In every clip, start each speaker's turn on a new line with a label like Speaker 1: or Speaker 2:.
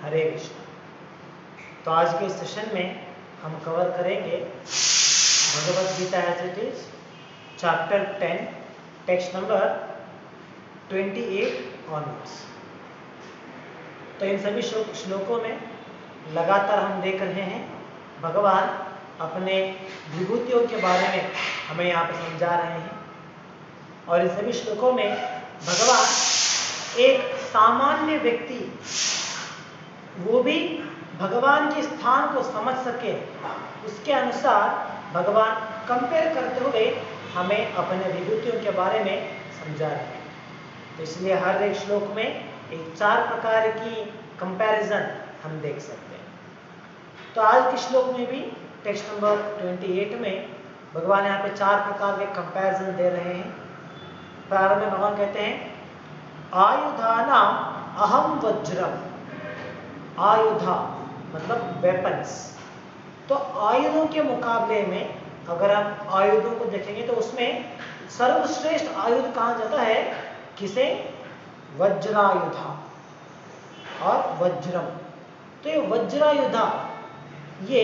Speaker 1: हरे कृष्ण। तो आज के सेशन में हम कवर करेंगे Bhagavad Gita as it is, chapter 10, text number 28 onwards. तो इन सभी श्लोकों में लगातार हम देख रहे हैं भगवान अपने विभूतियों के बारे में हमें यहाँ पर समझा रहे हैं। और इन सभी श्लोकों में भगवान एक सामान्य व्यक्ति, वो भी भगवान के स्थान को समझ सके, उसके अनुसार भगवान कंपेयर करते हुए हमें अपने विभूतियों के बारे में समझा रहे हैं। तो इसलिए हर एक श्लोक में एक 4 प्रकार की कंपैरिजन हम देख सकते हैं। तो आज के श्लोक में भी टेक्स्ट नंबर 28 में भगवान यहाँ पे 4 प्रकार के कंपैरिजन दे रहे हैं। प्रारंभ में भगवान कहते हैं, आयुधानाम अहम वज्रम। आयुधा मतलब वेपन्स। तो आयुधों के मुकाबले में अगर आप आयुधों को देखेंगे तो उसमें सर्वश्रेष्ठ आयुध कहा जाता है किसे? वज्रायुधा और वज्रम। तो ये वज्रायुधा ये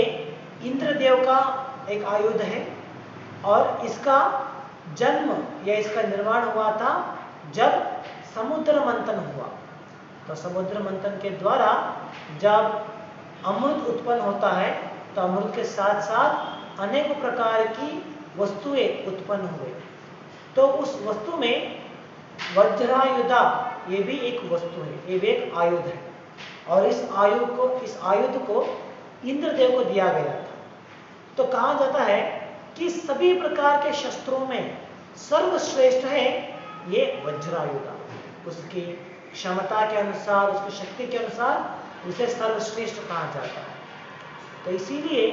Speaker 1: इंद्रदेव का एक आयुध है और इसका जन्म या इसका निर्माण हुआ था जब समुद्र मंथन हुआ। तो समुद्र मंथन के द्वारा जब अमृत उत्पन्न होता है तो अमृत के साथ साथ अनेक प्रकार की वस्तुएं उत्पन्न हुए। तो उस वस्तु में वज्रायुधा ये भी एक वस्तु है, ये भी एक आयुध है। और इस आयुध को इंद्रदेव को दिया गया था। तो कहा जाता है कि सभी प्रकार के शस्त्रों में सर्वश्रेष्ठ है ये वज्रायुधा। उसकी क्षमता के अनुसार, उसकी शक्ति के अनुसार उसे सर्वश्रेष्ठ कहा जाता है। तो इसीलिए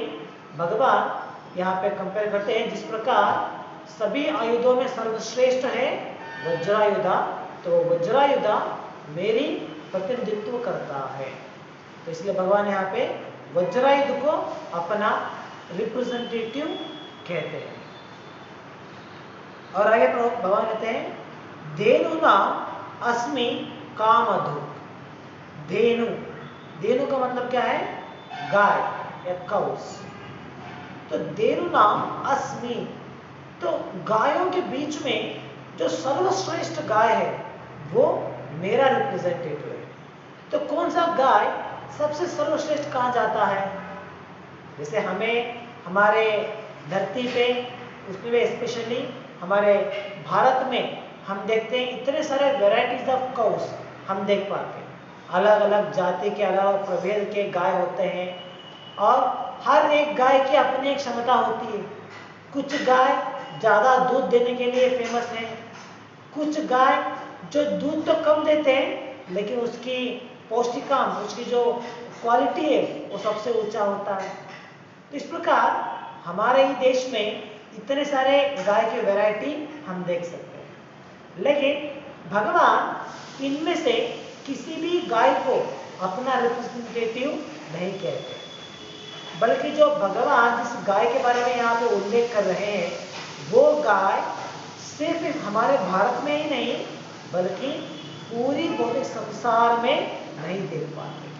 Speaker 1: भगवान यहाँ पे कंपेयर करते हैं, जिस प्रकार सभी आयुधों में सर्वश्रेष्ठ है वज्रायुधा, तो वज्रायुधा मेरी प्रतिनिधित्व करता है। तो इसलिए भगवान यहाँ पे वज्रायुध को अपना रिप्रेजेंटेटिव कहते हैं। और आगे भगवान कहते हैं, धेनुना अस्मि कामधुक्। धेनु, धेनु का मतलब क्या है? गाय या काउस। तो धेनु नाम अस्मि, तो गायों के बीच में जो सर्वश्रेष्ठ गाय है वो मेरा रिप्रेजेंटेटिव है। तो कौन सा गाय सबसे सर्वश्रेष्ठ कहा जाता है? जैसे हमें हमारे धरती पे, उसमें स्पेशली हमारे भारत में हम देखते हैं इतने सारे वेराइटीज ऑफ काउस हम देख पाते हैं। अलग अलग जाति के, अलग अलग प्रभेद के गाय होते हैं और हर एक गाय की अपनी एक क्षमता होती है। कुछ गाय ज़्यादा दूध देने के लिए फेमस है, कुछ गाय जो दूध तो कम देते हैं लेकिन उसकी पौष्टिकांश, उसकी जो क्वालिटी है वो सबसे ऊंचा होता है। तो इस प्रकार हमारे ही देश में इतने सारे गाय की वैरायटी हम देख सकते हैं। लेकिन भगवान इनमें से किसी भी गाय को अपना रिप्रेजेंटेटिव नहीं कहते, बल्कि जो भगवान जिस गाय के बारे में यहाँ पे उल्लेख कर रहे हैं वो गाय सिर्फ हमारे भारत में ही नहीं बल्कि पूरी भौतिक संसार में नहीं देख पाते।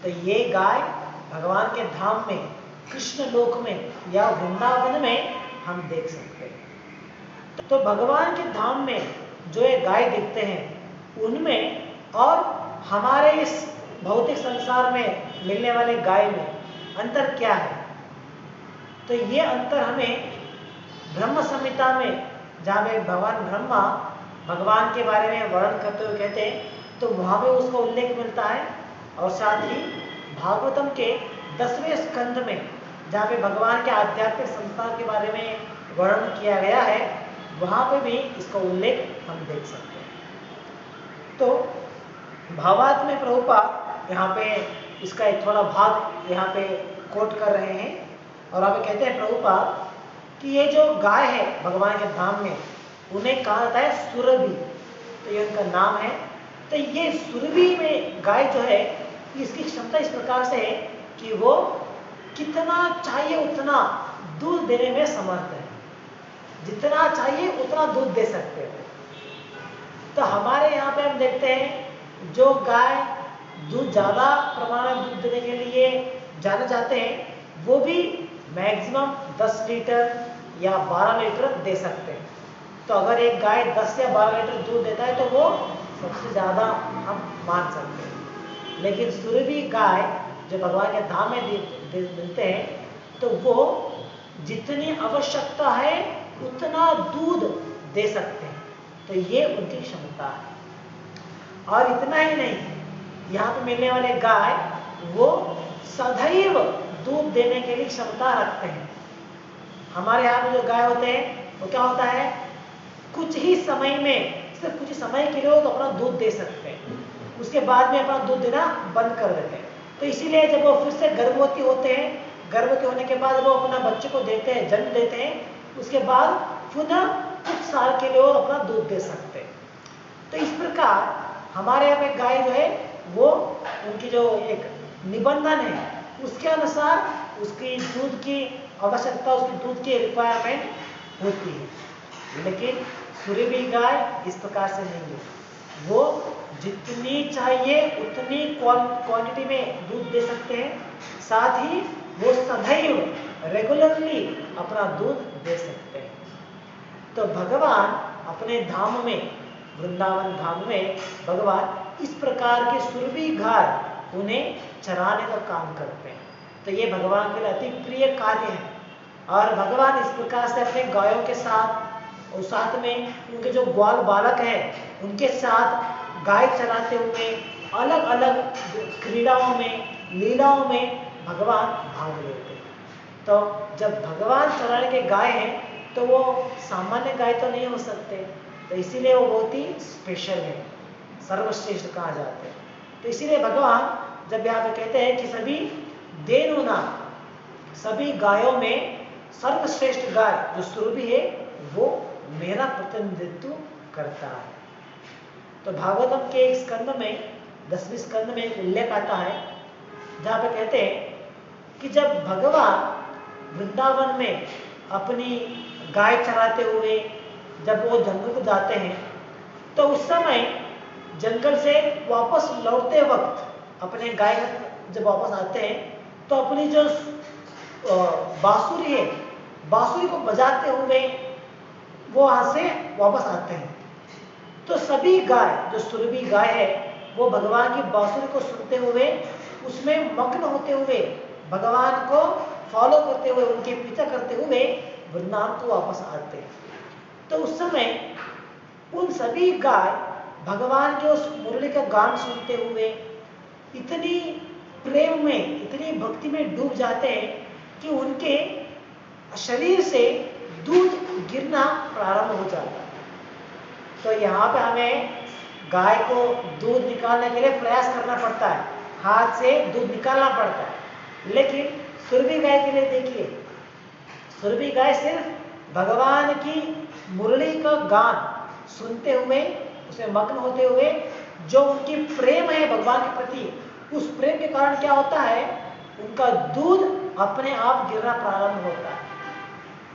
Speaker 1: तो ये गाय भगवान के धाम में, कृष्ण लोक में या वृंदावन में हम देख सकते हैं। तो भगवान के धाम में जो ये गाय दिखते हैं उनमें और हमारे इस भौतिक संसार में मिलने वाले गाय में अंतर क्या है? तो ये अंतर हमें ब्रह्म संहिता में, जहाँ पे भगवान ब्रह्मा भगवान के बारे में वर्णन करते हुए कहते हैं तो वहाँ पे उसका उल्लेख मिलता है। और साथ ही भागवतम के 10वें स्कंध में जहाँ पे भगवान के आध्यात्मिक संस्कार के बारे में वर्णन किया गया है वहाँ पे भी इसका उल्लेख हम देख सकते हैं। तो भावार्थ में प्रभुपाद यहाँ पे इसका एक थोड़ा भाग यहाँ पे कोट कर रहे हैं और यहाँ पे कहते हैं प्रभुपाद कि ये जो गाय है भगवान के धाम में उन्हें कहा जाता है सुरभि। तो ये उनका नाम है। तो ये सुरभि में गाय जो है इसकी क्षमता इस प्रकार से है कि वो कितना चाहिए उतना दूध देने में समर्थ है, जितना चाहिए उतना दूध दे सकते हो। तो हमारे यहाँ पे हम देखते हैं जो गाय दूध ज़्यादा प्रमाण में दूध देने के लिए जाना चाहते हैं, वो भी मैक्सिमम 10 लीटर या 12 लीटर दे सकते हैं। तो अगर एक गाय 10 या 12 लीटर दूध देता है तो वो सबसे ज़्यादा हम मान सकते हैं। लेकिन सुरभि गाय जो भगवान के धाम में मिलते हैं, तो वो जितनी आवश्यकता है उतना दूध दे सकते हैं। तो ये उनकी क्षमता है। और इतना ही नहीं, यहाँ पे मिलने वाले गाय वो सदैव दूध देने के लिए क्षमता रखते हैं। हमारे यहाँ पे जो गाय होते हैं वो क्या होता है, कुछ ही समय में, सिर्फ कुछ ही समय के लिए वो तो अपना दूध दे सकते हैं, उसके बाद में अपना दूध देना बंद कर देते हैं। तो इसीलिए जब वो फिर से गर्भवती होते हैं, गर्भवती होने के बाद वो अपना बच्चे को देते हैं, जन्म देते हैं, उसके बाद पुनः कुछ साल के लिए वो अपना दूध दे सकते हैं। तो इस प्रकार हमारे यहाँ पे गाय जो है वो उनकी जो एक निबंधन है उसके अनुसार उसकी दूध की आवश्यकता, उसकी दूध की रिक्वायरमेंट होती है। लेकिन सुरभि गाय इस प्रकार से नहीं है, वो जितनी चाहिए उतनी क्वांटिटी में दूध दे सकते हैं, साथ ही वो सदैव रेगुलरली अपना दूध दे सकते हैं। तो भगवान अपने धाम में, वृंदावन धाम में भगवान इस प्रकार की सुरभि गाय उन्हें चराने का काम करते हैं। तो ये भगवान के लिए अति प्रिय कार्य है। और भगवान इस प्रकार से अपने गायों के साथ और साथ में उनके जो ग्वाल बालक हैं उनके साथ गाय चराते हुए अलग अलग क्रीड़ाओं में, लीलाओं में भगवान भाग लेते हैं। तो जब भगवान चराने के गाय हैं तो वो सामान्य गाय तो नहीं हो सकते, तो इसीलिए वो बहुत ही स्पेशल है, सर्वश्रेष्ठ कहा जाते हैं। तो इसीलिए भगवान जब यहाँ पे कहते हैं कि सभी देनुना, सभी गायों में सर्वश्रेष्ठ गाय जो सुरभि है वो मेरा प्रतिनिधित्व करता है। तो भागवतम के एक स्कंद में, 10वें स्कंद में एक उल्लेख आता है जहाँ पे कहते हैं कि जब भगवान वृंदावन में अपनी गाय चराते हुए जब वो जंगल को जाते हैं, तो उस समय जंगल से वापस लौटते वक्त अपने गाय जब वापस आते हैं तो अपनी जो बांसुरी है, बांसुरी को बजाते हुए वो वहां से वापस आते हैं। तो सभी गाय जो सुरभि गाय है वो भगवान की बांसुरी को सुनते हुए, उसमें मग्न होते हुए, भगवान को फॉलो करते हुए, उनके पीछा करते हुए वृंदावन को वापस आते हैं। तो उस समय उन सभी गाय भगवान के उस मुरली का गान सुनते हुए इतनी प्रेम में, इतनी भक्ति में डूब जाते हैं कि उनके शरीर से दूध गिरना प्रारंभ हो जाता है। तो यहाँ पे हमें गाय को दूध निकालने के लिए प्रयास करना पड़ता है, हाथ से दूध निकालना पड़ता है। लेकिन सुरभि गाय के लिए देखिए, सुरभि गाय सिर्फ भगवान की मुरली का गान सुनते हुए, उसमें मग्न होते हुए, जो उनकी प्रेम है भगवान के प्रति, उस प्रेम के कारण क्या होता है, उनका दूध अपने आप गिरना प्रारंभ होता है।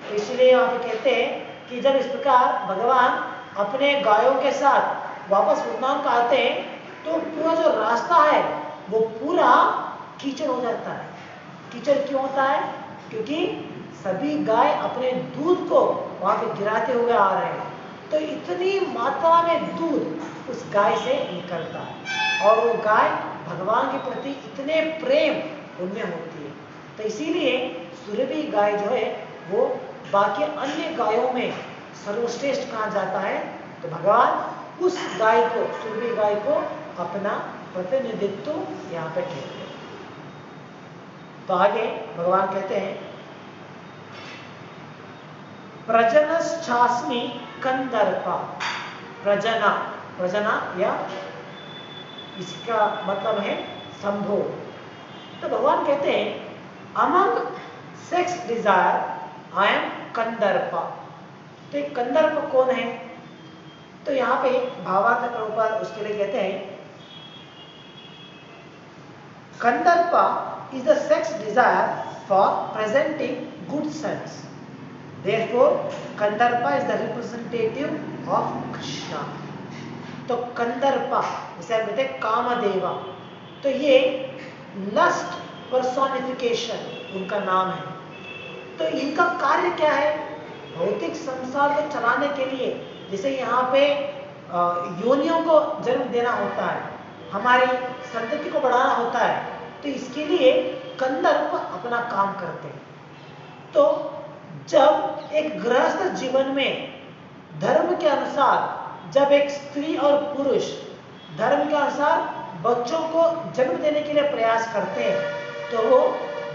Speaker 1: तो इसलिए यहाँ पे कहते हैं कि जब इस प्रकार भगवान अपने गायों के साथ वापस वृंदावन को आते हैं तो पूरा जो रास्ता है वो पूरा कीचड़ हो जाता है। कीचड़ क्यों होता है? क्योंकि सभी गाय अपने दूध को वहां पे गिराते हुए आ रहे हैं। तो इतनी मात्रा में दूध उस गाय से निकलता है और वो गाय भगवान के प्रति इतने प्रेम उनमें होती है। तो इसीलिए सुरभि गाय जो है वो बाकी अन्य गायों में सर्वश्रेष्ठ कहा जाता है। तो भगवान उस गाय को, सुरभि गाय को अपना प्रतिनिधित्व यहाँ पे कहते हैं। तो आगे भगवान कहते हैं, प्रजनश्चास्मि कंदर्पा। प्रजना, प्रजना या इसका मतलब है संभोग। तो भगवान कहते हैं, among sex desire I am Kandarpa. तो एक कंदर्प कौन है? तो यहाँ पे भावार्थ प्रभुपाद उसके लिए कहते हैं, कंदर्पा is the sex desire for presenting good sense. Therefore, Kandarpa is the representative of Krishna. तो कंदर्पा जिसे हम कहते हैं कामदेवा, तो ये लस्ट पर्सोनिफिकेशन उनका नाम है। तो इनका कार्य क्या है? भौतिक संसार को चलाने के लिए, जैसे यहाँ पे योनियों को जन्म देना होता है, हमारी संतति को बढ़ाना होता है, तो इसके लिए कंदर्प अपना काम करते हैं। तो जब एक गृहस्थ जीवन में धर्म के अनुसार जब एक स्त्री और पुरुष धर्म के अनुसार बच्चों को जन्म देने के लिए प्रयास करते हैं तो वो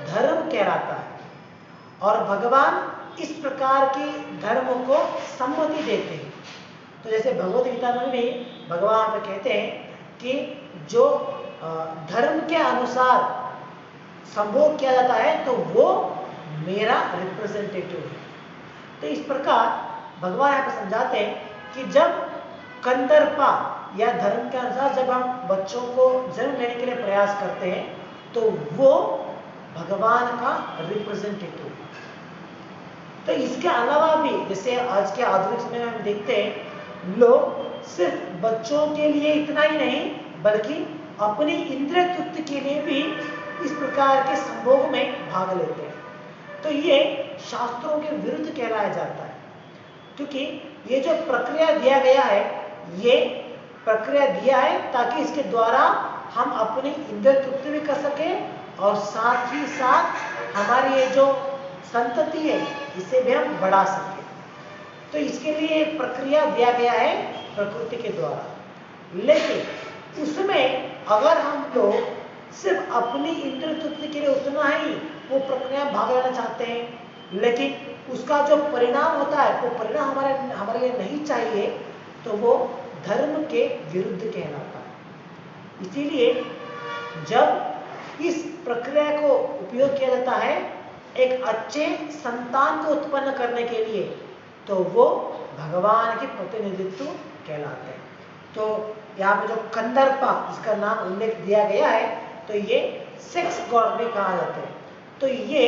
Speaker 1: धर्म कहलाता है। और भगवान इस प्रकार की धर्म को सम्मति देते हैं। तो जैसे भगवद गीता में भी भगवान पे कहते हैं कि जो धर्म के अनुसार संभोग किया जाता है तो वो मेरा रिप्रेजेंटेटिव है। तो इस प्रकार भगवान यहाँ पर समझाते हैं कि जब कंदर्पा या धर्म के अनुसार जब हम बच्चों को जन्म लेने के लिए प्रयास करते हैं तो वो भगवान का रिप्रेजेंटेटिव है। तो इसके अलावा भी जैसे आज के आधुनिक समय में हम देखते हैं लोग सिर्फ बच्चों के लिए इतना ही नहीं बल्कि अपनी इंद्रिय तृप्ति के लिए भी इस प्रकार के संभोग में भाग लेते हैं। तो ये शास्त्रों के विरुद्ध कहलाया जाता है, क्योंकि ये जो प्रक्रिया दिया गया है ये प्रक्रिया दिया है ताकि इसके द्वारा हम अपनी इंद्रिय तृप्ति भी कर सके और साथ ही साथ हमारी ये जो संतति है इसे भी हम बढ़ा सके। तो इसके लिए एक प्रक्रिया दिया गया है प्रकृति के द्वारा। लेकिन उसमें अगर हम लोग सिर्फ अपनी इंद्रिय तृप्ति के लिए उतना ही वो प्रक्रिया भाग लेना चाहते हैं लेकिन उसका जो परिणाम होता है वो परिणाम हमारे लिए नहीं चाहिए तो वो धर्म के विरुद्ध कहलाता है। इसीलिए जब इस प्रक्रिया को उपयोग किया जाता है एक अच्छे संतान को उत्पन्न करने के लिए तो वो भगवान के प्रतिनिधित्व कहलाते हैं। तो यहाँ पे जो कंदर्पा इसका नाम उल्लेख दिया गया है तो ये सेक्स गॉड भी कहा जाते हैं। तो ये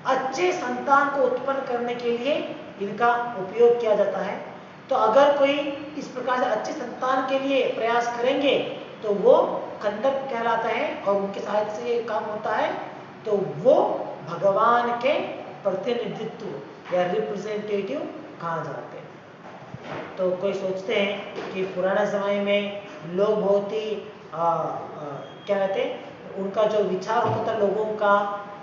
Speaker 1: अच्छे संतान को उत्पन्न करने के लिए इनका उपयोग किया जाता है। तो अगर कोई इस प्रकार से अच्छे संतान के लिए प्रयास करेंगे तो वो कंदर्प कहलाता है और उनके सहायता से ये काम होता है तो वो भगवान के प्रतिनिधित्व या रिप्रेजेंटेटिव कहा जाते हैं। तो कोई सोचते हैं कि पुराने समय में लोग बहुत ही क्या कहते हैं उनका जो विचार होता था लोगों का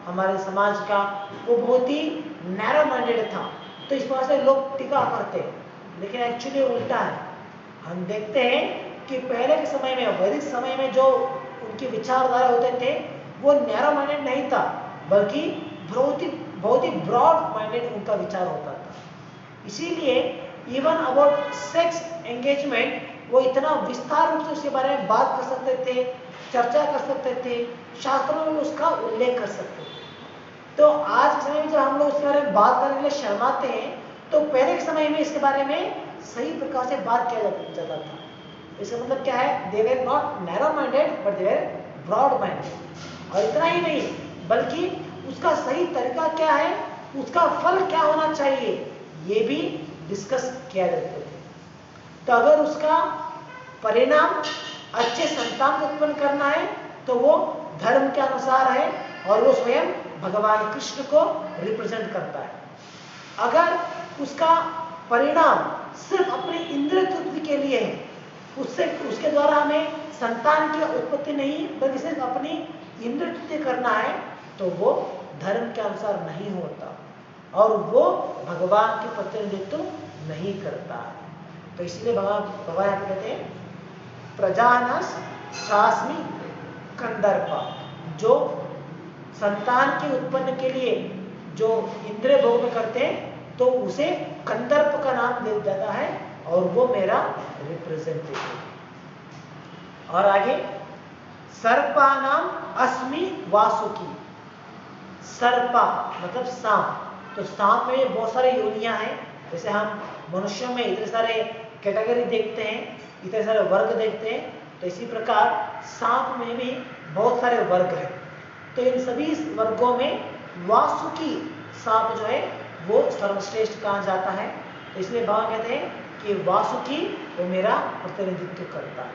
Speaker 1: हमारे समाज का वो बहुत ही नैरो माइंडेड था, तो इस प्रकार से लोग टीका करते हैं। लेकिन एक्चुअली उल्टा है। हम देखते हैं कि पहले के समय में वैदिक समय में जो उनकी विचारधारा होते थे वो नैरो माइंडेड नहीं था बल्कि बहुत ही ब्रॉड माइंडेड उनका विचार होता था। इसीलिए इवन अबाउट सेक्स एंगेजमेंट वो इतना विस्तार रूप से उसके बारे में बात कर सकते थे, चर्चा कर सकते थे, शास्त्रों में उसका उल्लेख कर सकते थे। तो आज के समय में जब हम लोग उसके बारे में बात करने के लिए शर्माते हैं तो पहले के समय में इसके बारे में सही प्रकार से बात किया जाता था। इसका मतलब क्या है, they were not narrow minded but they were broad minded. और इतना ही नहीं बल्कि उसका सही तरीका क्या है, उसका फल क्या होना चाहिए ये भी डिस्कस किया जाता था। तो अगर उसका परिणाम अच्छे संतान को उत्पन्न करना है तो वो धर्म के अनुसार है और वो स्वयं भगवान कृष्ण को रिप्रेजेंट करता है। अगर उसका परिणाम सिर्फ अपनी इंद्रिय तृप्ति के लिए है, उसके द्वारा हमें संतान की उत्पत्ति नहीं बल्कि सिर्फ अपनी इंद्रिय तृप्ति करना है तो वो धर्म के अनुसार नहीं होता और वो भगवान के प्रतिनिधित्व नहीं करता है। तो इसलिए भगवान यहाँ पे कहते हैं प्रजानस शास्मी कंदर्पा, जो संतान के उत्पन्न के लिए जो इंद्रिय भोग में करते हैं तो उसे कंदर्प का नाम दिया जाता है और वो मेरा रिप्रेजेंटेटिव। और आगे सर्पानाम अस्मि वासुकी। सर्पा मतलब सांप। तो सांप में बहुत सारे योनियां हैं। जैसे हम मनुष्यों में इतने सारे कैटेगरी देखते हैं, इतने सारे वर्ग देखते हैं, तो इसी प्रकार सांप में भी बहुत सारे वर्ग हैं। तो इन सभी वर्गों में वासुकी सांप जो है वो सर्वश्रेष्ठ कहा जाता है। तो इसलिए भगवान कहते हैं कि वासुकी वो मेरा प्रतिनिधित्व करता है।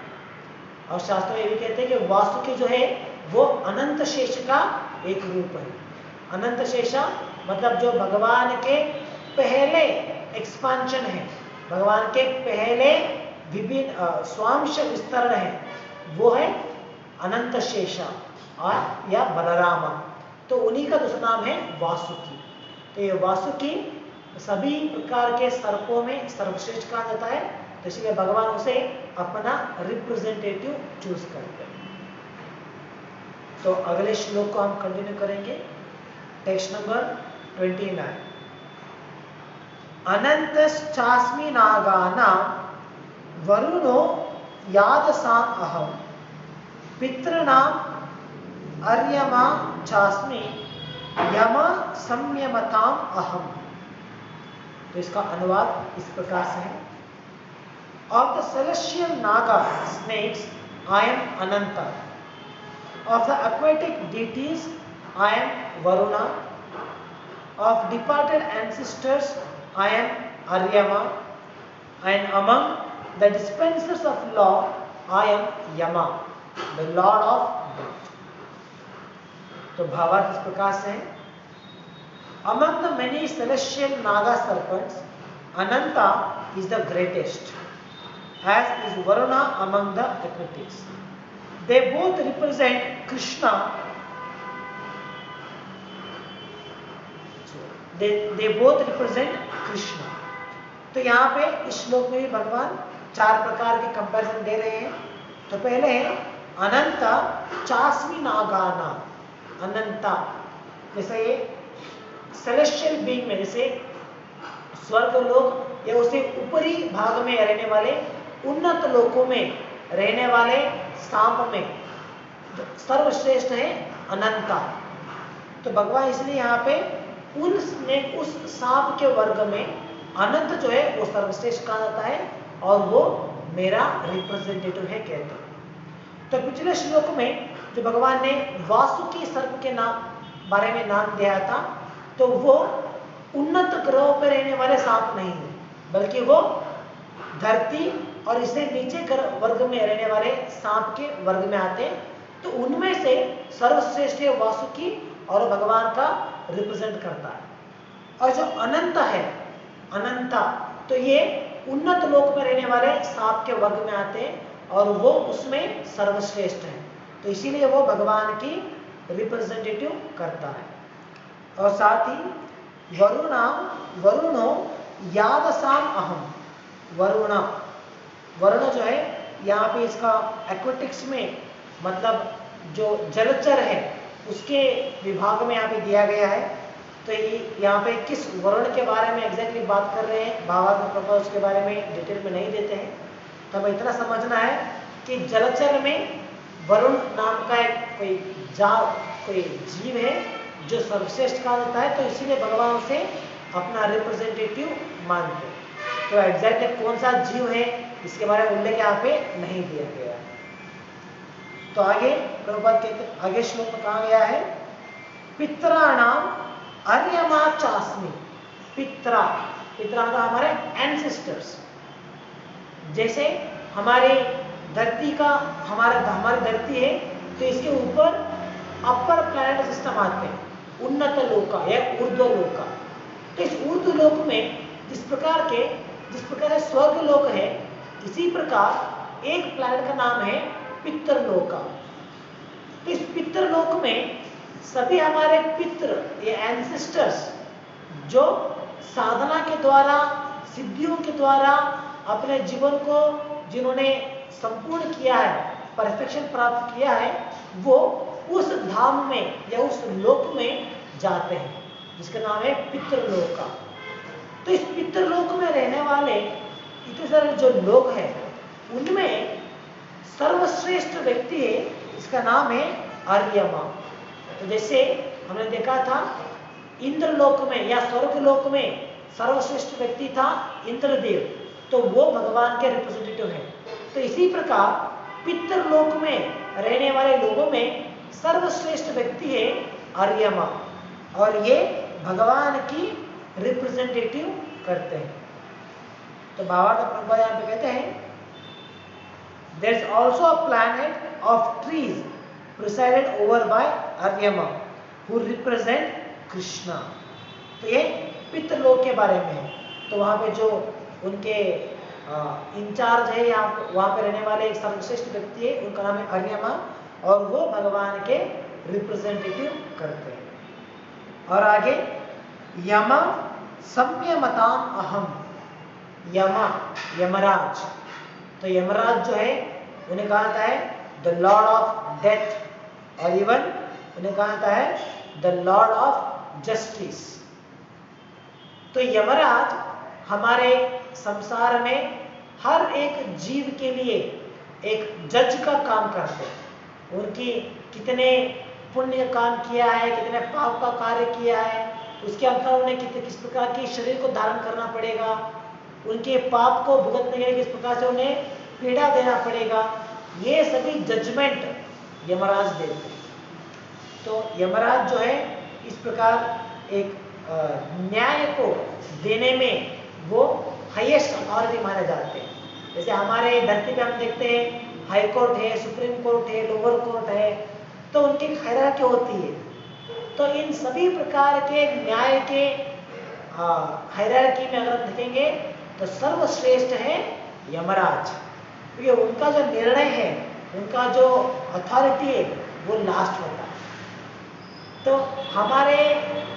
Speaker 1: और शास्त्र में ये भी कहते हैं कि वासुकी जो है वो अनंत शेष का एक रूप है। अनंत शेषा मतलब जो भगवान के पहले एक्सपांशन है, भगवान के पहले विभिन्न स्वांश विस्तरण है, वो है अनंत शेषा और या बलरामा। तो उन्हीं का दूसरा नाम है वासुकी। तो ये वासुकी सभी प्रकार के सर्पों में सर्वश्रेष्ठ कहा जाता है, तो इसलिए भगवान उसे अपना रिप्रेजेंटेटिव चूज करते हैं। तो अगले श्लोक को हम कंटिन्यू करेंगे। Text number 29। अनंतश्चास्मि नागानां वरुणो यादसाम् अहम् पितॄणाम् अर्यमा चास्मि यम संयमताम् अहम्। तो इसका अनुवाद इस प्रकार से है। Of the celestial naga snakes, I am Ananta. Of the aquatic deities, I am Varuna. Of departed ancestors, I am Aryama. And among the dispensers of law, I am Yama, the Lord of Death. तो भावार्थ इस प्रकार से है। Among the many celestial naga serpents, Ananta is the greatest, as is Varuna among the aquatics. They both represent Krishna. They both represent Krishna. तो यहाँ पे इस श्लोक में भी भगवान चार प्रकार के कंपैरिजन दे रहे हैं। तो पहले है अनंता चास्मि नागाना। अनंता जैसे ये सेलेस्टियल बीइंग में, जैसे स्वर्ग लोक या उसे ऊपरी भाग में रहने वाले उन्नत लोकों में रहने वाले सांप में सर्वश्रेष्ठ है अनंता। तो भगवान इसलिए यहाँ पे उस सांप के वर्ग में अनंत जो है वो सर्वश्रेष्ठ कहा जाता है और वो मेरा रिप्रेजेंटेटिव है कहते हैं। तो पिछले श्लोक में जो भगवान ने वासुकी सर्प के नाम बारे में नाम दिया था, तो वो उन्नत ग्रहों पर रहने वाले सांप नहीं है, बल्कि वो धरती और इससे नीचे वर्ग में रहने वाले सांप के वर्ग में आते हैं। तो उनमें से सर्वश्रेष्ठ वासुकी और भगवान का रिप्रेजेंट करता है। और जो अनंत है, अनंता, तो ये उन्नत लोक में रहने वाले सांप के वर्ग में आते हैं और वो उसमें सर्वश्रेष्ठ है। तो इसीलिए वो भगवान की रिप्रेजेंटेटिव करता है। और साथ ही वरुणो यादसाम अहम। वरुण जो है यहाँ पे इसका एक्वेटिक्स में मतलब जो जलचर है उसके विभाग में यहाँ पे दिया गया है। तो ये यहाँ पे किस वरुण के बारे में एग्जैक्टली बात कर रहे हैं, भावार्थ प्रपोज उसके बारे में डिटेल में नहीं देते हैं। तो हमें इतना समझना है कि जलचर में वरुण नाम का एक कोई जीव है जो सर्वश्रेष्ठ कहा जाता है। तो इसीलिए भगवान उसे अपना रिप्रेजेंटेटिव मानते हैं। तो एग्जैक्ट कौन सा जीव है इसके बारे में उल्लेख यहाँ पे नहीं दिया गया है। तो आगे प्रभुपाद कहते, आगे श्लोक में कहा गया है पितराणाम अर्यमा चास्मि। पितरा मतलब हमारे एंसेस्टर्स। जैसे हमारी धरती है, तो इसके ऊपर अपर प्लैनेट सिस्टम आते हैं, उन्नत लोक या ऊर्ध्व लोक। तो इस ऊर्ध्व लोक में जिस प्रकार स्वर्ग लोक है, इसी प्रकार एक प्लैनेट का नाम है पितरलोक। तो इस पितरलोक में सभी हमारे पितृ या एंसेस्टर्स जो साधना के द्वारा, सिद्धियों के द्वारा अपने जीवन को जिन्होंने संपूर्ण किया है, परफेक्शन प्राप्त किया है, वो उस धाम में या उस लोक में जाते हैं जिसका नाम है पितृलोक। तो इस पितृलोक में रहने वाले इतने सारे जो लोग हैं, उनमें सर्वश्रेष्ठ व्यक्ति है, इसका नाम है आर्यमा। तो जैसे हमने देखा था इंद्रलोक में या स्वर्गलोक में सर्वश्रेष्ठ व्यक्ति था इंद्रदेव, तो वो भगवान के रिप्रेजेंटेटिव है। तो इसी प्रकार पितृलोक में रहने वाले लोगों में सर्वश्रेष्ठ व्यक्ति है आर्यमा, और ये भगवान की रिप्रेजेंटेटिव करते हैं। तो भावार्थ प्रभुपाद यहाँ पे कहते हैं There is also a planet of trees presided over by Aryama, who represent Krishna. तो ये पितृलोक के बारे में है। तो वहाँ पे जो उनके इंचार्ज है या वहाँ पे रहने वाले एक सर्वश्रेष्ठ व्यक्ति है, उनका नाम है अरियमा, और वो भगवान के रिप्रेजेंटेटिव करते हैं। और आगे यमा संयमताम अहम, यमा यमराज, तो यमराज जो है उन्हें कहा जाता है द लॉर्ड ऑफ डेथ, और इवन उन्हें कहा जाता है द लॉर्ड ऑफ जस्टिस। तो यमराज हमारे संसार में हर एक जीव के लिए एक जज का काम करते हैं। उनकी कितने पुण्य का काम किया है, कितने पाप का कार्य किया है, उसके अनुसार उन्हें किस प्रकार के शरीर को धारण करना पड़ेगा, उनके पाप को भुगतने के लिए किस प्रकार से उन्हें पीड़ा देना पड़ेगा, ये सभी जजमेंट यमराज देते हैं। तो यमराज जो है इस प्रकार एक न्याय को देने में वो हाईएस्ट अथॉरिटी माने जाते हैं। जैसे हमारे धरती पे हम देखते हैं हाई कोर्ट है, सुप्रीम कोर्ट है, लोअर कोर्ट है, तो उनकी हायरार्की होती है। तो इन सभी प्रकार के न्याय के हायरार्की में अगर देखेंगे तो सर्वश्रेष्ठ है यमराज, क्योंकि उनका जो निर्णय है, उनका जो अथॉरिटी है वो लास्ट होता है। तो हमारे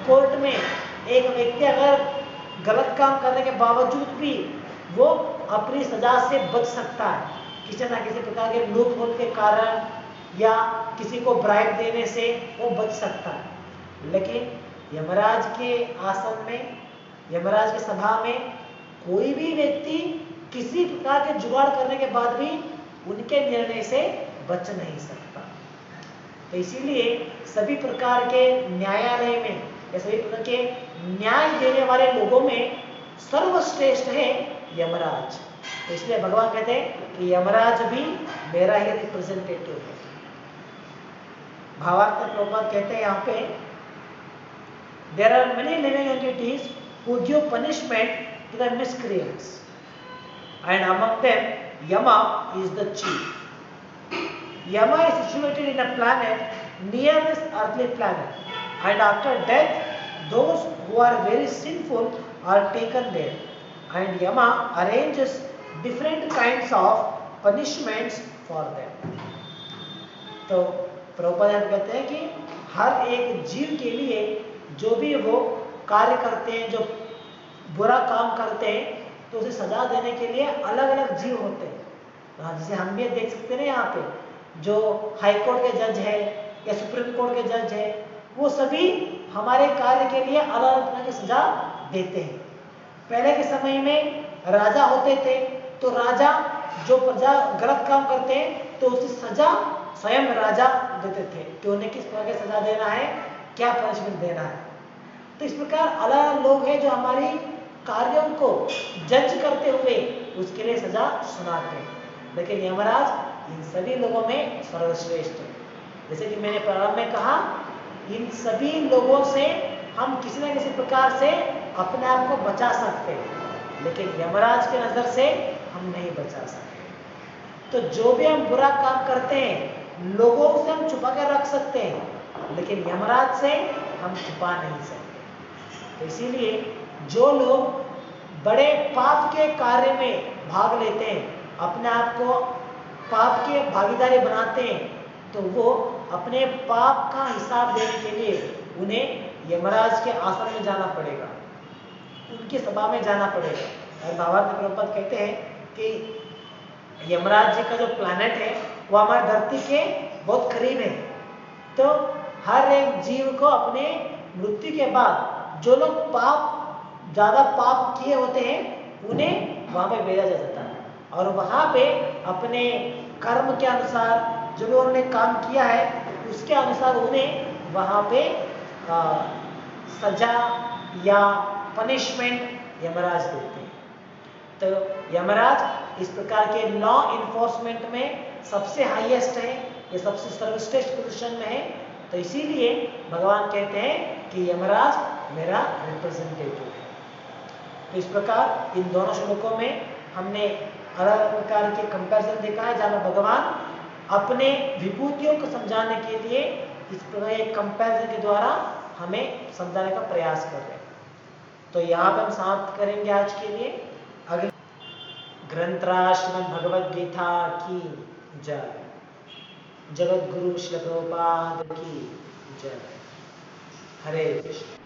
Speaker 1: कोर्ट में एक व्यक्ति अगर गलत काम करने के बावजूद भी वो अपनी सजा से बच सकता है, किसी न किसी प्रकार के लूप होल के कारण या किसी को ब्राइब देने से वो बच सकता है। लेकिन यमराज के आसन में, यमराज की सभा में कोई भी व्यक्ति किसी प्रकार के जुगाड़ करने के बाद भी उनके निर्णय से बच नहीं सकता। तो इसीलिए सभी प्रकार के न्यायालय में या सभी प्रकार के न्याय देने वाले लोगों में सर्वश्रेष्ठ है यमराज। तो इसलिए भगवान कहते हैं कि यमराज भी मेरा ही रिप्रेजेंटेटिव है। भावार्थ में प्रभुपाद कहते हैं यहाँ पे there are many living entities who give punishment to the miscreants, and among them Yama is the chief. Yama is situated in a planet near this earthly planet, and after death those who are very sinful are taken there, and Yama arranges different kinds of punishments for them. तो प्रभुपाद कहते हैं कि हर एक जीव के लिए जो भी वो कार्य करते हैं, जो बुरा काम करते हैं, तो उसे सजा देने के लिए अलग अलग जीव होते हैं। जैसे हम भी देख सकते हैं यहाँ पे जो हाई कोर्ट के जज है या सुप्रीम कोर्ट के जज है, वो सभी हमारे कार्य के लिए अलग अलग तरह की सजा देते हैं। पहले के समय में राजा होते थे, तो राजा जो प्रजा गलत काम करते हैं तो उसे सजा स्वयं राजा देते थे कि उन्हें किस प्रकार की सजा देना है, क्या पनिशमेंट देना है। तो इस प्रकार अलग अलग लोग हैं जो हमारी कार्यों को जज करते हुए उसके लिए सजा सुनाते हैं। लेकिन यमराज इन सभी लोगों में सर्वश्रेष्ठ है। जैसे कि मैंने प्रारंभ में कहा, इन सभी लोगों से हम किसी न किसी प्रकार से अपने आप को बचा सकते हैं, लेकिन यमराज के नजर से हम नहीं बचा सकते। तो जो भी हम बुरा काम करते हैं लोगों से हम छुपा कर रख सकते हैं, लेकिन यमराज से हम छुपा नहीं सकते। तो इसीलिए जो लोग बड़े पाप के कार्य में भाग लेते हैं, अपने आप को पाप के भागीदारी बनाते हैं, तो वो अपने पाप का हिसाब देने के लिए उन्हें यमराज के आसन में जाना पड़ेगा, उनकी सभा में जाना पड़ेगा। और भावार्थ प्रभुपाद कहते हैं कि यमराज जी का जो प्लैनेट है वो हमारी धरती के बहुत करीब है। तो हर एक जीव को अपने मृत्यु के बाद जो लोग ज्यादा पाप किए होते हैं उन्हें वहां पे भेजा जा सकता है, और वहां पे अपने कर्म के अनुसार जो भी उन्होंने काम किया है उसके अनुसार उन्हें वहां पे सजा या पनिशमेंट यमराज देते हैं। तो यमराज इस प्रकार के लॉ इन्फोर्समेंट में सबसे हाईएस्ट है, ये सबसे सर्वश्रेष्ठ पोजीशन में है। तो इसीलिए भगवान कहते हैं कि यमराज मेरा रिप्रेजेंटेटिव है। तो इस प्रकार इन दोनों श्लोकों में हमने अलग अलग प्रकार के कंपैरिजन देखा है, जहाँ पर भगवान अपने विभूतियों को समझाने के लिए इस प्रकार एक कंपैरिजन के द्वारा हमें समझाने का प्रयास कर रहे हैं। तो यहाँ पे हम समाप्त करेंगे आज के लिए। अगले ग्रंथराज श्रीमद् भगवद गीता की जय। जगत गुरु श्री प्रभुपाद की जय। हरे कृष्ण।